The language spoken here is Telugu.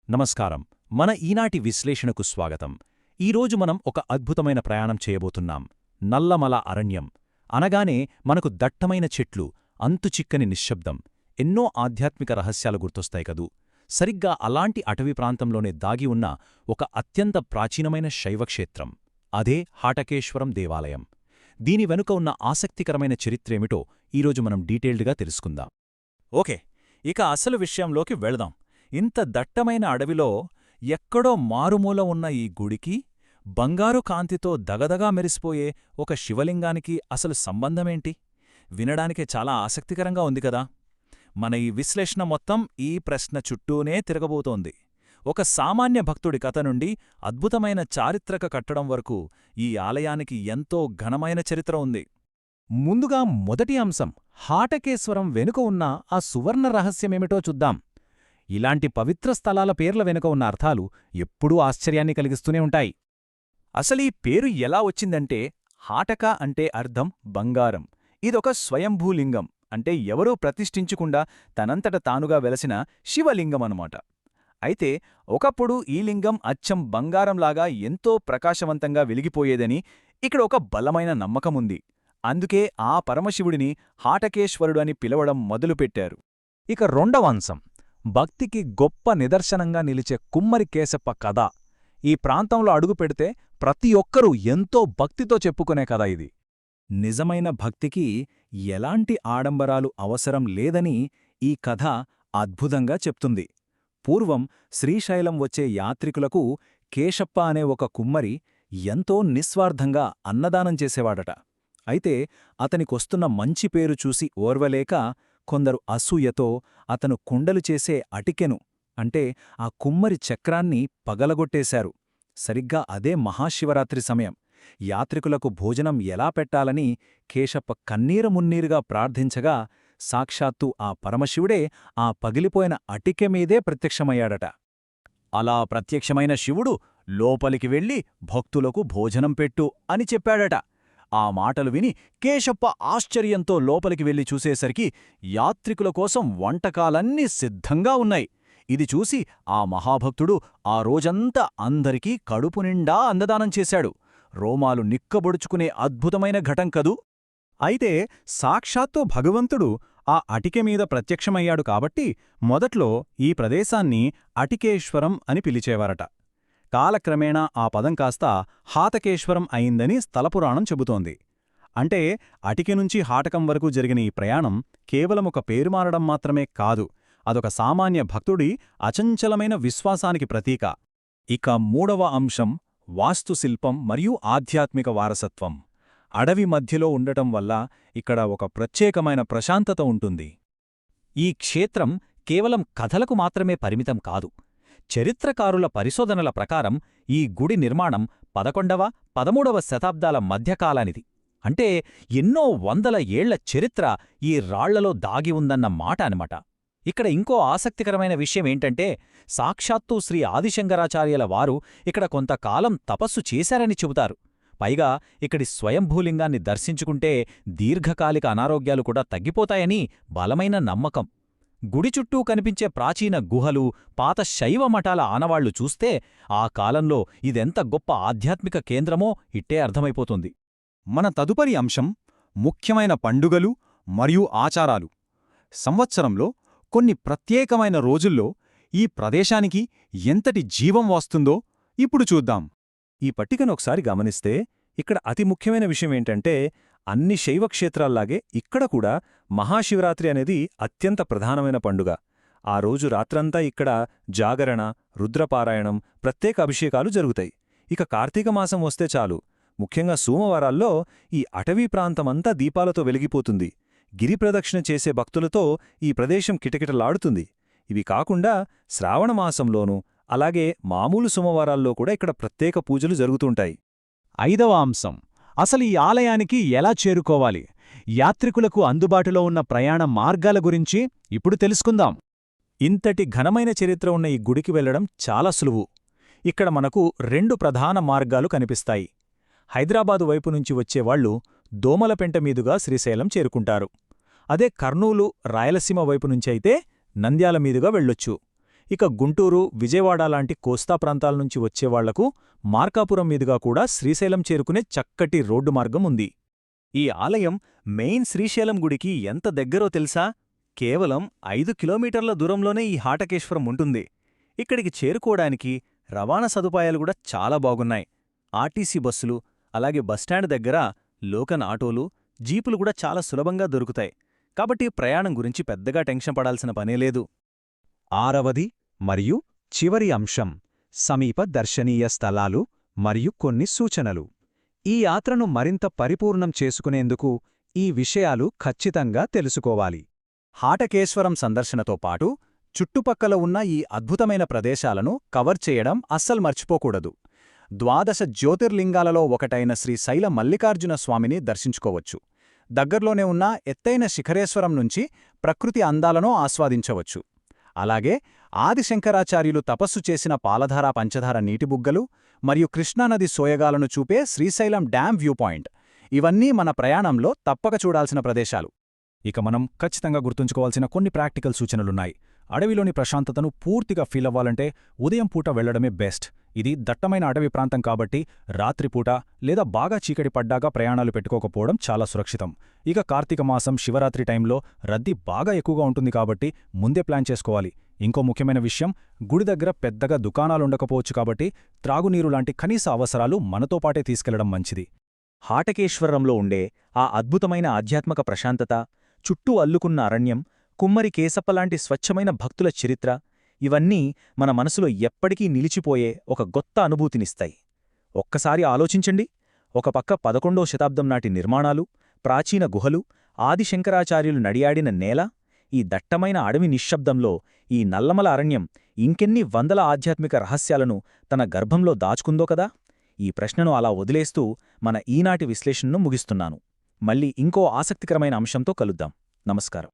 నమస్కారం. మన ఈనాటి విశ్లేషణకు స్వాగతం. ఈరోజు మనం ఒక అద్భుతమైన ప్రయాణం చేయబోతున్నాం. నల్లమల అరణ్యం అనగానే మనకు దట్టమైన చెట్లు, అంతుచిక్కని నిశ్శబ్దం, ఎన్నో ఆధ్యాత్మిక రహస్యాలు గుర్తొస్తాయి కదూ. సరిగ్గా అలాంటి అటవీ ప్రాంతంలోనే దాగి ఉన్న ఒక అత్యంత ప్రాచీనమైన శైవక్షేత్రం. అదే హాటకేశ్వరం దేవాలయం. దీని వెనుక ఉన్న ఆసక్తికరమైన చరిత్రేమిటో ఈరోజు మనం డీటెయిల్డ్గా తెలుసుకుందాం. ఓకే, ఇక అసలు విషయంలోకి వెళదాం. ఇంత దట్టమైన అడవిలో ఎక్కడో మారుమూల ఉన్న ఈ గుడికి, బంగారు కాంతితో దగదగా మెరిసిపోయే ఒక శివలింగానికి అసలు సంబంధమేంటి? వినడానికే చాలా ఆసక్తికరంగా ఉంది కదా. మన ఈ విశ్లేషణ మొత్తం ఈ ప్రశ్న చుట్టూనే తిరగబోతోంది. ఒక సామాన్య భక్తుడి కథ నుండి అద్భుతమైన చారిత్రక కట్టడం వరకు ఈ ఆలయానికి ఎంతో ఘనమైన చరిత్ర ఉంది. ముందుగా మొదటి అంశం, హాటకేశ్వరం వెనుక ఉన్న ఆ సువర్ణ రహస్యమేమిటో చూద్దాం. ఇలాంటి పవిత్ర స్థలాల పేర్ల వెనుక ఉన్న అర్థాలు ఎప్పుడూ ఆశ్చర్యాన్ని కలిగిస్తూనే ఉంటాయి. అసలీ పేరు ఎలా వచ్చిందంటే, హాటక అంటే అర్థం బంగారం. ఇదొక స్వయంభూలింగం, అంటే ఎవరూ ప్రతిష్ఠించకుండా తనంతట తానుగా వెలసిన శివలింగమనమాట. అయితే ఒకప్పుడు ఈ లింగం అచ్చం బంగారంలాగా ఎంతో ప్రకాశవంతంగా వెలిగిపోయేదని ఇక్కడ ఒక బలమైన నమ్మకముంది. అందుకే ఆ పరమశివుడిని హాటకేశ్వరుడు అని పిలవడం మొదలుపెట్టారు. ఇక రెండవ అంశం, భక్తికి గొప్ప నిదర్శనంగా నిలిచే కుమ్మరి కేశప్ప కథ. ఈ ప్రాంతంలో అడుగుపెడితే ప్రతి ఒక్కరూ ఎంతో భక్తితో చెప్పుకునే కథ ఇది. నిజమైన భక్తికి ఎలాంటి ఆడంబరాలు అవసరం లేదని ఈ కథ అద్భుతంగా చెప్తుంది. పూర్వం శ్రీశైలం వచ్చే యాత్రికులకు కేశప్ప అనే ఒక కుమ్మరి ఎంతో నిస్వార్థంగా అన్నదానం చేసేవాడట. అయితే అతనికొస్తున్న మంచి పేరు చూసి ఓర్వలేక కొందరు అసూయతో అతను కుండలు చేసే అటికెను, అంటే ఆ కుమ్మరి చక్రాన్ని పగలగొట్టేశారు. సరిగ్గా అదే మహాశివరాత్రి సమయం. యాత్రికులకు భోజనం ఎలా పెట్టాలని కేశప్ప కన్నీరుమున్నీరుగా ప్రార్థించగా సాక్షాత్తు ఆ పరమశివుడే ఆ పగిలిపోయిన అటికె మీదే ప్రత్యక్షమయ్యాడట. అలా ప్రత్యక్షమైన శివుడు లోపలికి వెళ్ళి భక్తులకు భోజనం పెట్టు అని చెప్పాడట. ఆ మాటలు విని కేశప్ప ఆశ్చర్యంతో లోపలికి వెళ్లి చూసేసరికి యాత్రికుల కోసం వంటకాలన్నీ సిద్ధంగా ఉన్నాయి. ఇది చూసి ఆ మహాభక్తుడు ఆ రోజంతా అందరికీ కడుపు నిండా అన్నదానం చేశాడు. రోమాలు నిక్కబొడుచుకునే అద్భుతమైన ఘటం కదూ. అయితే సాక్షాత్తు భగవంతుడు ఆ అటికె మీద ప్రత్యక్షమయ్యాడు కాబట్టి మొదట్లో ఈ ప్రదేశాన్ని అటికేశ్వరం అని పిలిచేవారట. కాలక్రమేణా ఆ పదం కాస్త హాతకేశ్వరం అయిందని స్థలపురాణం చెబుతోంది. అంటే అటికె నుంచి హాటకం వరకు జరిగిన ఈ ప్రయాణం కేవలం ఒక పేరు మారడం మాత్రమే కాదు, అదొక సామాన్య భక్తుడి అచంచలమైన విశ్వాసానికి ప్రతీక. ఇక మూడవ అంశం, వాస్తుశిల్పం మరియు ఆధ్యాత్మిక వారసత్వం. అడవి మధ్యలో ఉండటం వల్ల ఇక్కడ ఒక ప్రత్యేకమైన ప్రశాంతత ఉంటుంది. ఈ క్షేత్రం కేవలం కథలకు మాత్రమే పరిమితం కాదు. చరిత్రకారుల పరిశోధనల ప్రకారం ఈ గుడి నిర్మాణం 11వ, 13వ శతాబ్దాల మధ్యకాలానిది. అంటే ఎన్నో వందల ఏళ్ల చరిత్ర ఈ రాళ్లలో దాగి ఉందన్న మాట అనమాట. ఇక్కడ ఇంకో ఆసక్తికరమైన విషయమేంటంటే, సాక్షాత్తూ శ్రీ ఆదిశంకరాచార్యుల వారు ఇక్కడ కొంతకాలం తపస్సు చేశారని చెబుతారు. పైగా ఇక్కడి స్వయంభూలింగాన్ని దర్శించుకుంటే దీర్ఘకాలిక అనారోగ్యాలు కూడా తగ్గిపోతాయని బలమైన నమ్మకం. గుడి చుట్టూ కనిపించే ప్రాచీన గుహలు, పాత శైవ మఠాల ఆనవాళ్లు చూస్తే ఆ కాలంలో ఇదెంత గొప్ప ఆధ్యాత్మిక కేంద్రమో ఇట్టే అర్థమైపోతుంది. మన తదుపరి అంశం, ముఖ్యమైన పండుగలు మరియు ఆచారాలు. సంవత్సరంలో కొన్ని ప్రత్యేకమైన రోజుల్లో ఈ ప్రదేశానికి ఎంతటి జీవం వస్తుందో ఇప్పుడు చూద్దాం. ఈ పట్టికను ఒకసారి గమనిస్తే ఇక్కడ అతి ముఖ్యమైన విషయమేంటంటే, అన్ని శైవక్షేత్రాల్లాగే ఇక్కడ కూడా మహాశివరాత్రి అనేది అత్యంత ప్రధానమైన పండుగ. ఆ రోజు రాత్రంతా ఇక్కడ జాగరణ, రుద్రపారాయణం, ప్రత్యేక అభిషేకాలు జరుగుతాయి. ఇక కార్తీక మాసం వస్తే చాలు, ముఖ్యంగా సోమవారాల్లో ఈ అటవీ ప్రాంతమంతా దీపాలతో వెలిగిపోతుంది. గిరిప్రదక్షిణ చేసే భక్తులతో ఈ ప్రదేశం కిటకిటలాడుతుంది. ఇవి కాకుండా శ్రావణమాసంలోనూ అలాగే మామూలు సోమవారాల్లో కూడా ఇక్కడ ప్రత్యేక పూజలు జరుగుతుంటాయి. ఐదవ అంశం, అసలు ఈ ఆలయానికి ఎలా చేరుకోవాలి? యాత్రికులకు అందుబాటులో ఉన్న ప్రయాణ మార్గాల గురించి ఇప్పుడు తెలుసుకుందాం. ఇంతటి ఘనమైన చరిత్ర ఉన్న ఈ గుడికి వెళ్లడం చాలా సులువు. ఇక్కడ మనకు 2 ప్రధాన మార్గాలు కనిపిస్తాయి. హైదరాబాదు వైపు నుంచి వచ్చేవాళ్లు దోమలపెంట మీదుగా శ్రీశైలం చేరుకుంటారు. అదే కర్నూలు, రాయలసీమ వైపు నుంచైతే నంద్యాల మీదుగా వెళ్ళొచ్చు. ఇక గుంటూరు, విజయవాడ లాంటి కోస్తా ప్రాంతాల నుంచి వచ్చేవాళ్లకు మార్కాపురం మీదుగా కూడా శ్రీశైలం చేరుకునే చక్కటి రోడ్డు మార్గం ఉంది. ఈ ఆలయం మెయిన్ శ్రీశైలం గుడికి ఎంత దగ్గరో తెలుసా? కేవలం 5 కిలోమీటర్ల దూరంలోనే ఈ హాటకేశ్వరం ఉంటుంది. ఇక్కడికి చేరుకోవడానికి రవాణా సదుపాయాలు కూడా చాలా బాగున్నాయి. ఆర్టీసీ బస్సులు, అలాగే బస్టాండ్ దగ్గర లోకల్ ఆటోలు, జీపులు కూడా చాలా సులభంగా దొరుకుతాయి. కాబట్టి ప్రయాణం గురించి పెద్దగా టెన్షన్ పడాల్సిన పనేలేదు. 6వది మరియు చివరి అంశం సమీప దర్శనీయ స్థలాలు మరియు కొన్ని సూచనలు. ఈ యాత్రను మరింత పరిపూర్ణం చేసుకునేందుకు ఈ విషయాలు ఖచ్చితంగా తెలుసుకోవాలి. హాటకేశ్వరం సందర్శనతో పాటు చుట్టుపక్కల ఉన్న ఈ అద్భుతమైన ప్రదేశాలను కవర్ చేయడం అస్సలు మర్చిపోకూడదు. 12 జ్యోతిర్లింగాలలో ఒకటైన శ్రీశైల మల్లికార్జున స్వామిని దర్శించుకోవచ్చు. దగ్గర్లోనే ఉన్న ఎత్తైన శిఖరేశ్వరం నుంచి ప్రకృతి అందాలను ఆస్వాదించవచ్చు. అలాగే ఆదిశంకరాచార్యులు తపస్సు చేసిన పాలధార పంచధార నీటిబుగ్గలు మరియు కృష్ణానది సోయగాలను చూపే శ్రీశైలం డ్యామ్ వ్యూ పాయింట్, ఇవన్నీ మన ప్రయాణంలో తప్పక చూడాల్సిన ప్రదేశాలు. ఇక మనం ఖచ్చితంగా గుర్తుంచుకోవాల్సిన కొన్ని ప్రాక్టికల్ సూచనలున్నాయి. అడవిలోని ప్రశాంతతను పూర్తిగా ఫీల్ అవ్వాలంటే ఉదయం పూట వెళ్లడమే బెస్ట్. ఇది దట్టమైన అడవి ప్రాంతం కాబట్టి రాత్రిపూట లేదా బాగా చీకటి పడ్డాక ప్రయాణాలు పెట్టుకోకపోవడం చాలా సురక్షితం. ఇక కార్తీక మాసం, శివరాత్రి టైంలో రద్దీ బాగా ఎక్కువగా ఉంటుంది కాబట్టి ముందే ప్లాన్ చేసుకోవాలి. ఇంకో ముఖ్యమైన విషయం, గుడి దగ్గర పెద్దగా దుకాణాలుండకపోవచ్చు కాబట్టి త్రాగునీరు లాంటి కనీస అవసరాలు మనతో పాటే తీసుకెళ్లడం మంచిది. హాటకేశ్వరంలో ఉండే ఆ అద్భుతమైన ఆధ్యాత్మిక ప్రశాంతత, చుట్టూ అల్లుకున్న అరణ్యం, కుమ్మరి కేశప్పలాంటి స్వచ్ఛమైన భక్తుల చరిత్ర, ఇవన్నీ మన మనసులో ఎప్పటికీ నిలిచిపోయే ఒక గొప్ప అనుభూతినిస్తాయి. ఒక్కసారి ఆలోచించండి. ఒక పక్క 11వ శతాబ్దం నాటి నిర్మాణాలు, ప్రాచీన గుహలు, ఆదిశంకరాచార్యులు నడియాడిన నేల, ఈ దట్టమైన అడవి నిశ్శబ్దంలో ఈ నల్లమల అరణ్యం ఇంకెన్ని వందల ఆధ్యాత్మిక రహస్యాలను తన గర్భంలో దాచుకుందో కదా. ఈ ప్రశ్నను అలా వదిలేస్తూ మన ఈనాటి విశ్లేషణను ముగిస్తున్నాను. మళ్ళీ ఇంకో ఆసక్తికరమైన అంశంతో కలుద్దాం. నమస్కారం.